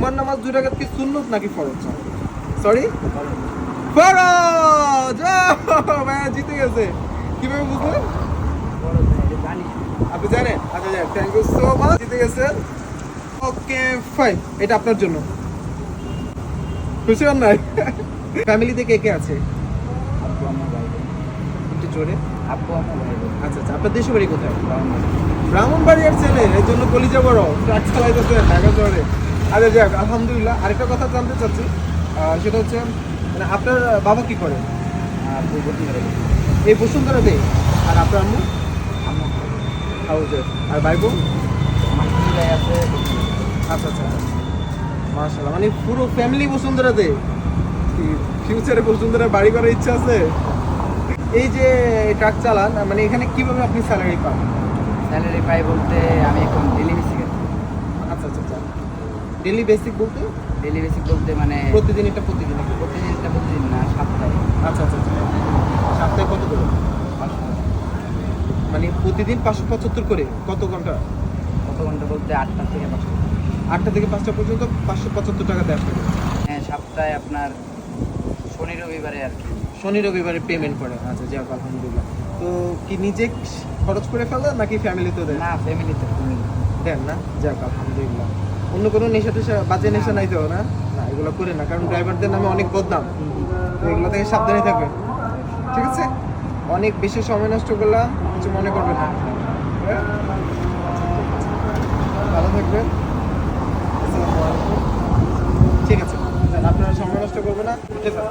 জুমার নামাজ 2 রাকাত কি সুন্নত নাকি ফরজ? সরি, ফরজ। ভাইয়া জিতে গেছে। কিভাবে বুঝলেন? আপনি জানেন? আচ্ছা যাক, থ্যাংক ইউ সো মাচ, জিতে গেছেন। ওকে ফাইন, এটা আপনার জন্য। খুশি হন নাই? ফ্যামিলিতে কে কে আছে? আব্বু আম্মু ভাই বোন। একটু জোরে। আব্বু আম্মু ভাই বোন। আচ্ছা আচ্ছা, আপনার দেশের বাড়ি কোথায়? ব্রাহ্মণবাড়িয়ার ছেলে, এর জন্য কলিজা বড়, ট্রাক চালাইতেছে ঢাকা শহরে। আচ্ছা যাক, আলহামদুলিল্লাহ। আরেকটা কথা জানতে চাচ্ছি, সেটা হচ্ছে মানে আপনার বাবা কি করে? আব্বু বসুন্ধরা ভাই। এই বসুন্ধরাতে। আর আপনার আম্মু? আম্মু হাউসে। আর ভাই বোন? আমার দুই ভাই আছে। আচ্ছা আচ্ছা, মাশাআল্লাহ, মানে পুরো ফ্যামিলি বসুন্ধরাতে। কি ফিউচারে বসুন্ধরা বাড়ি করার ইচ্ছা আছে? এই যে ট্রাক চালান, মানে এখানে কিভাবে আপনি স্যালারি পান? স্যালারি পাই বলতে আমি এখন ডেলি বেসিক আচ্ছা আচ্ছা আচ্ছা, ডেলি বেসিক বলতে? ডেলি বেসিক বলতে মানে প্রতিদিন এটা প্রতিদিন? প্রতিদিন না, সপ্তাহে। আচ্ছা আচ্ছা আচ্ছা, সপ্তাহে কত করে? মানে প্রতিদিন 575 করে, কত ঘন্টা? কত ঘন্টা বলতে 8টা থেকে 5টা। 8টা থেকে 5টা পর্যন্ত 575 টাকা দেয় আপনাকে? হ্যাঁ, সপ্তাহে আপনার শনি রবিবারে আর কি। শনি রবিবারে পেমেন্ট করে? আচ্ছা যাক, আলহামদুলিল্লাহ। তো কি নিজে খরচ করে ফেলেন নাকি ফ্যামিলিতে দেন? না, ফ্যামিলিতে দেন না? যাক আলহামদুলিল্লাহ। অন্য কোনো নেশা টেশা, বাজে নেশা নাই তো? না না, এগুলো করে না, কারণ ড্রাইভারদের নামে অনেক বদনাম, তো এগুলো থেকে সাবধানে থাকবেন, ঠিক আছে? অনেক বেশি সময় নষ্ট করলাম, কিছু মনে করবেন না, হ্যাঁ? ভালো থাকবেন। আসসালামু আলাইকুম। ঠিক আছে, আপনারা সময় নষ্ট করবেন না, ঠিক আছে?